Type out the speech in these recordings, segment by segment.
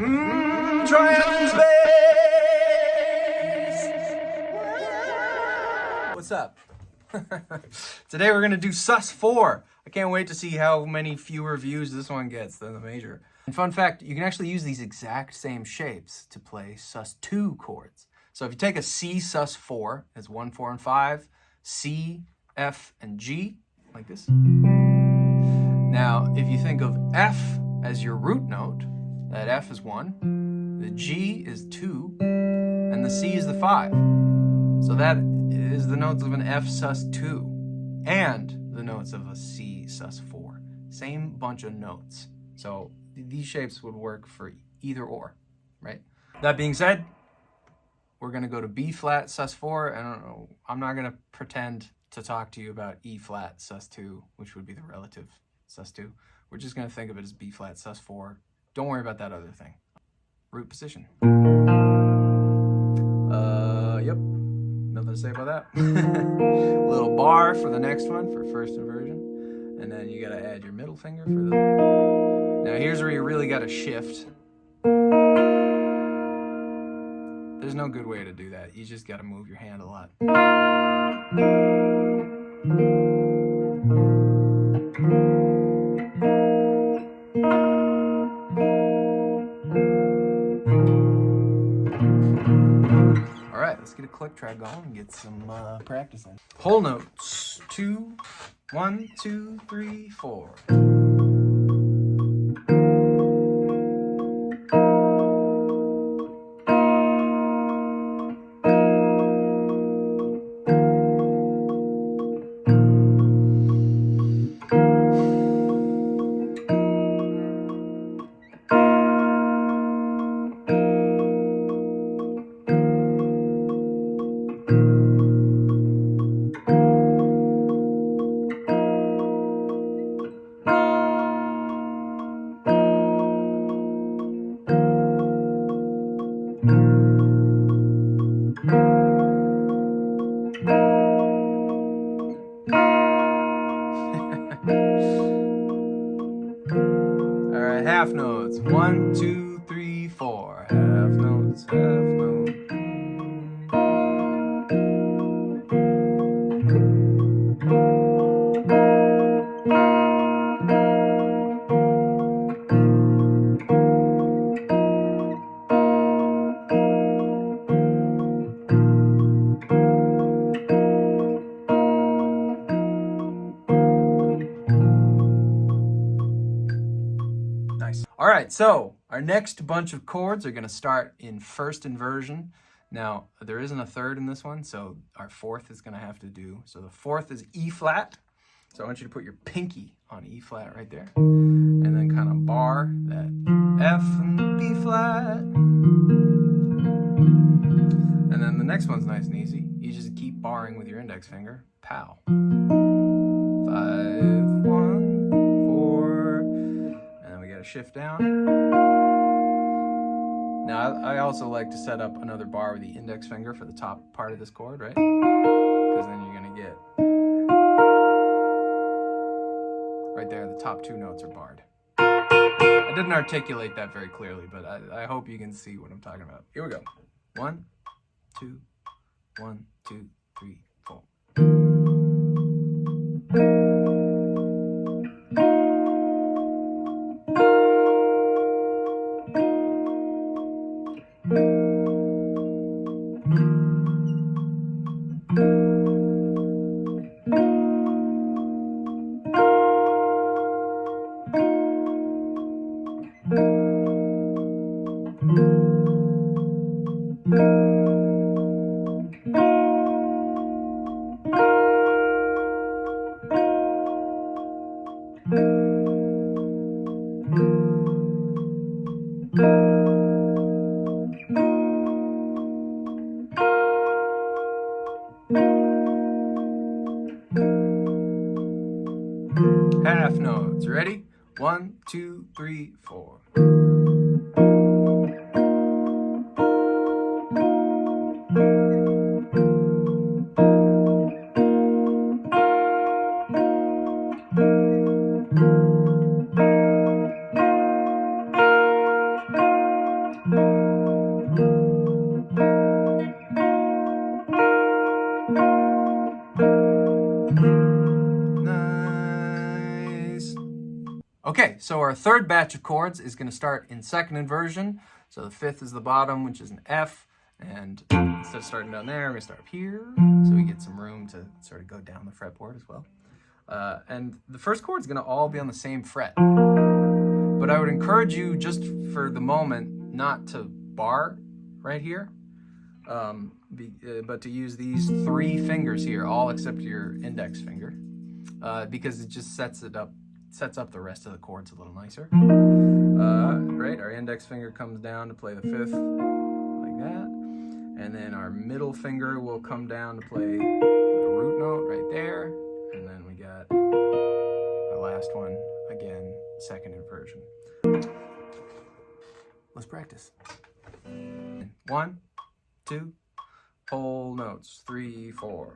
Triads bass. What's up? Today we're gonna do Sus4. I can't wait to see how many fewer views this one gets than the major. And fun fact, you can actually use these exact same shapes to play Sus2 chords. So if you take a C Sus4, it's 1, 4, and 5, C, F, and G, like this. Now, if you think of F as your root note, that F is 1, the G is 2, and the C is the 5. So that is the notes of an F Sus2 and the notes of a C Sus4. Same bunch of notes. So these shapes would work for either or, right? That being said, we're gonna go to B flat Sus4. I don't know, I'm not gonna pretend to talk to you about E flat Sus2, which would be the relative Sus2. We're just gonna think of it as B flat Sus4. Don't worry about that other thing. Root position. Yep, nothing to say about that. Little bar for the next one, for first inversion. And then you gotta add your middle finger for the... Now here's where you really gotta shift. There's no good way to do that. You just gotta move your hand a lot. All right, let's get a click track going and get some practice in. Whole notes. 2, 1, 2, 3, 4. Alright, half notes. 1, 2, 3, 4. Half notes, half notes. All right, so our next bunch of chords are going to start in first inversion. Now, there isn't a third in this one, so our fourth is going to have to do. So the fourth is E flat. So I want you to put your pinky on E flat right there. And then kind of bar that F and B flat. And then the next one's nice and easy. You just keep barring with your index finger. Pow. 5, 1, 4. Shift down. Now I also like to set up another bar with the index finger for the top part of this chord, right? Because then you're gonna get right there, the top two notes are barred. I didn't articulate that very clearly, but I hope you can see what I'm talking about. Here we go. 1, 2, 1, 2, 3, 4. Half notes. Ready? 1, 2, 3, 4. Nice. Okay, so our third batch of chords is going to start in second inversion. So the fifth is the bottom, which is an F. And instead of starting down there, we're going to start up here. So we get some room to sort of go down the fretboard as well. And the first chord is going to all be on the same fret. But I would encourage you, just for the moment, not to bar right here, but to use these three fingers here, all except your index finger, because it just sets up the rest of the chords a little nicer. Right, our index finger comes down to play the fifth, like that, and then our middle finger will come down to play the root note right there, and then we got the last one, again, second inversion. Let's practice. 1, 2, whole notes, 3, 4.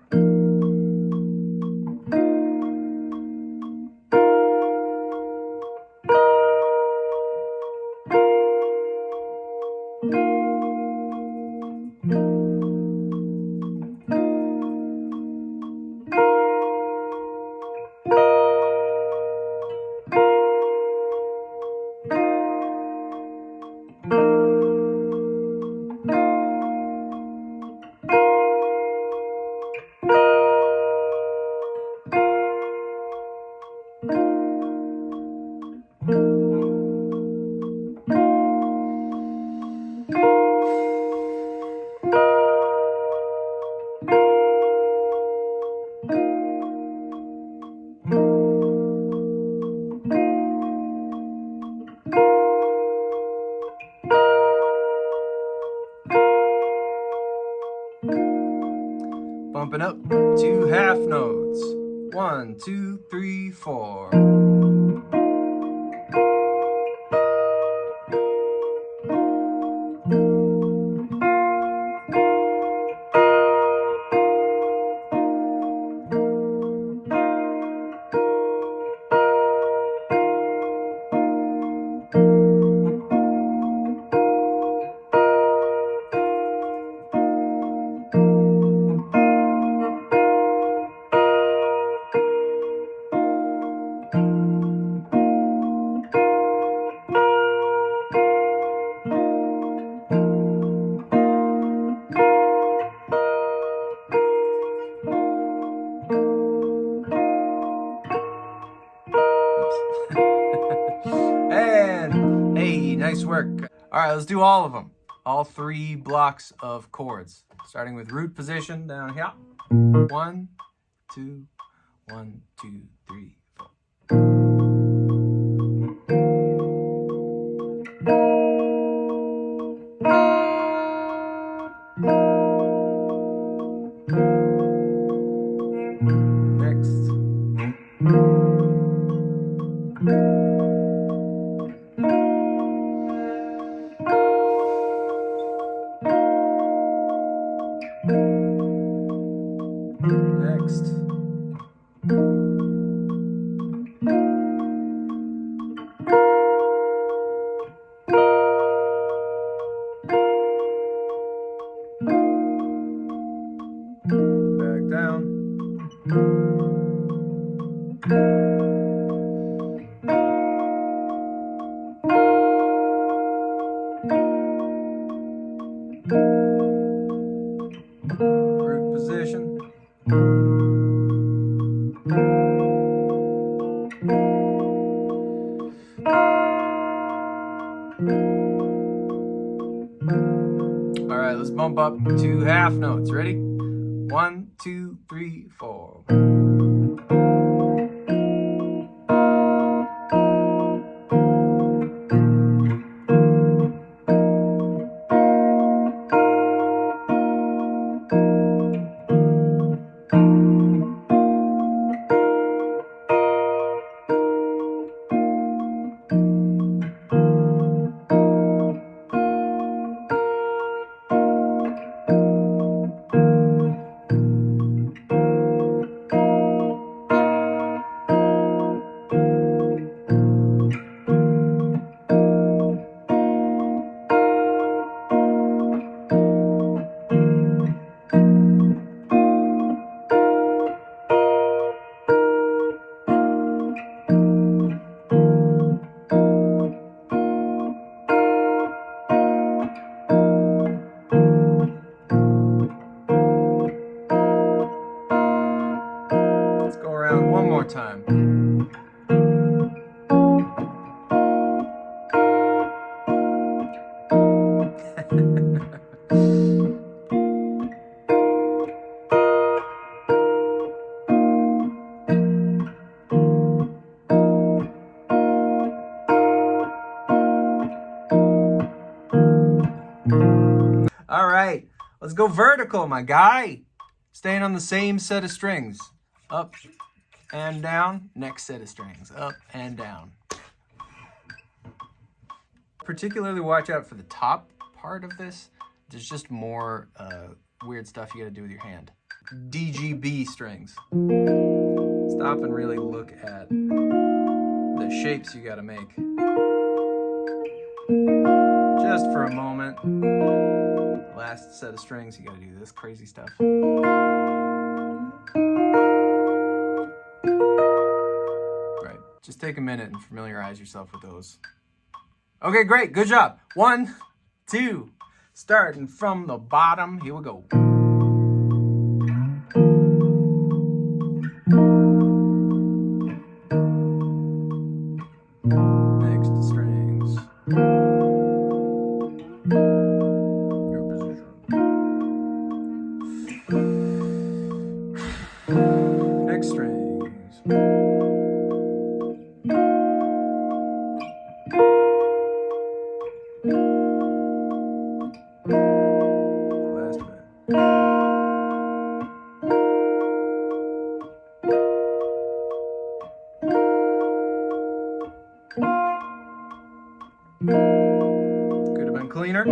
Bumping up to half notes. 1, 2, 3, 4. And hey, nice work. All right, let's do all of them. All three blocks of chords, starting with root position down here. 1, 2, 1, 2, 3, 4. Next. Next. Back down. Root position. All right, let's bump up to half notes. Ready? 1, 2, 3, 4. All right, let's go vertical, my guy. Staying on the same set of strings. Up and down. Next set of strings. Up and down. Particularly watch out for the top part of this. There's just more weird stuff you gotta do with your hand. DGB strings. Stop and really look at the shapes you gotta make. Just for a moment. Last set of strings, you gotta do this crazy stuff. Right, just take a minute and familiarize yourself with those. Okay, great, good job. 1, 2, starting from the bottom, here we go. Next strings. Next strings. Last bit. Could have been cleaner.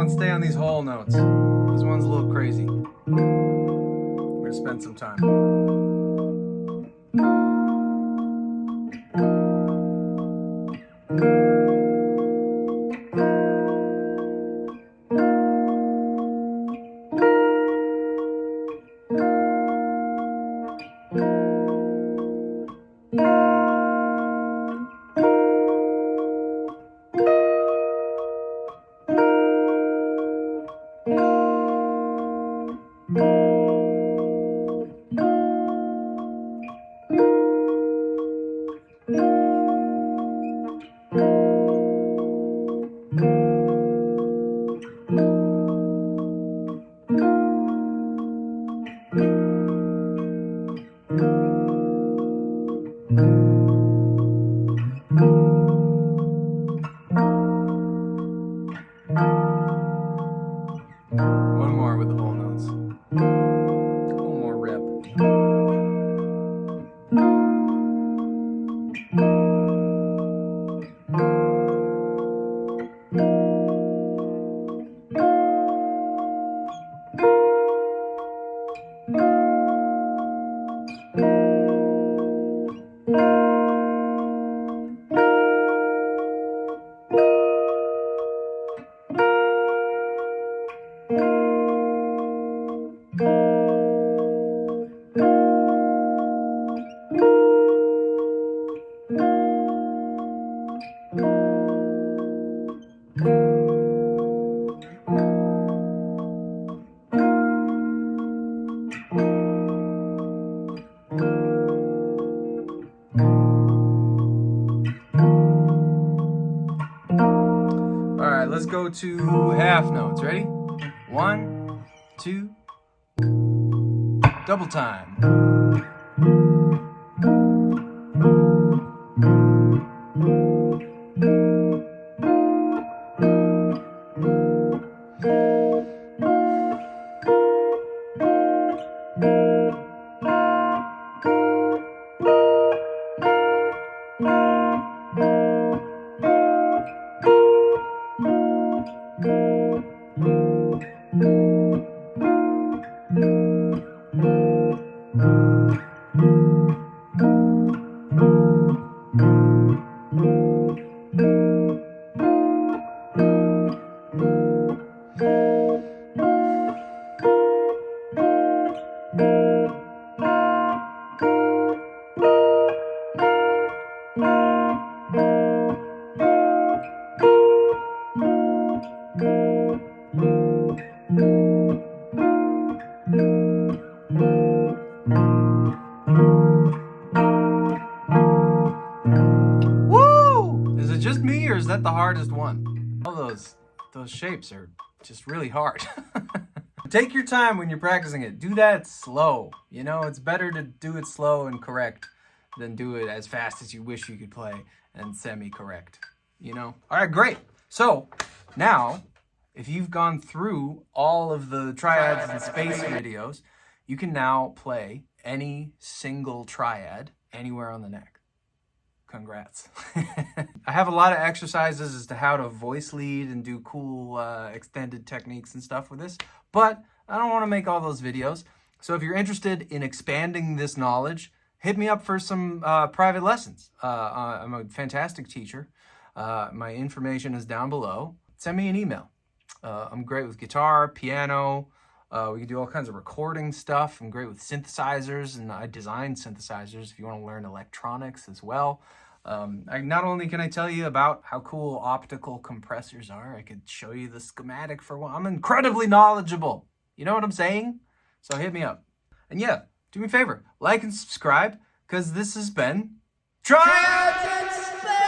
Stay on these whole notes. This one's a little crazy. We're gonna spend some time. One more with the whole notes. One more rip. Let's go to half notes. Ready? 1, 2. Double time. Woo! Is it just me, or is that the hardest one? All those shapes are just really hard. Take your time when you're practicing it. Do that slow. You know, it's better to do it slow and correct than do it as fast as you wish you could play and semi-correct. You know? All right, great. So now, if you've gone through all of the triads and space videos, you can now play any single triad anywhere on the neck. Congrats. I have a lot of exercises as to how to voice lead and do cool extended techniques and stuff with this, but I don't want to make all those videos. So if you're interested in expanding this knowledge, hit me up for some private lessons. I'm a fantastic teacher. My information is down below. Send me an email. I'm great with guitar, piano. We can do all kinds of recording stuff. I'm great with synthesizers, and I design synthesizers if you want to learn electronics as well. Not only can I tell you about how cool optical compressors are, I could show you the schematic for one. I'm incredibly knowledgeable. You know what I'm saying? So hit me up. And yeah, do me a favor, like and subscribe, because this has been Triads in Space!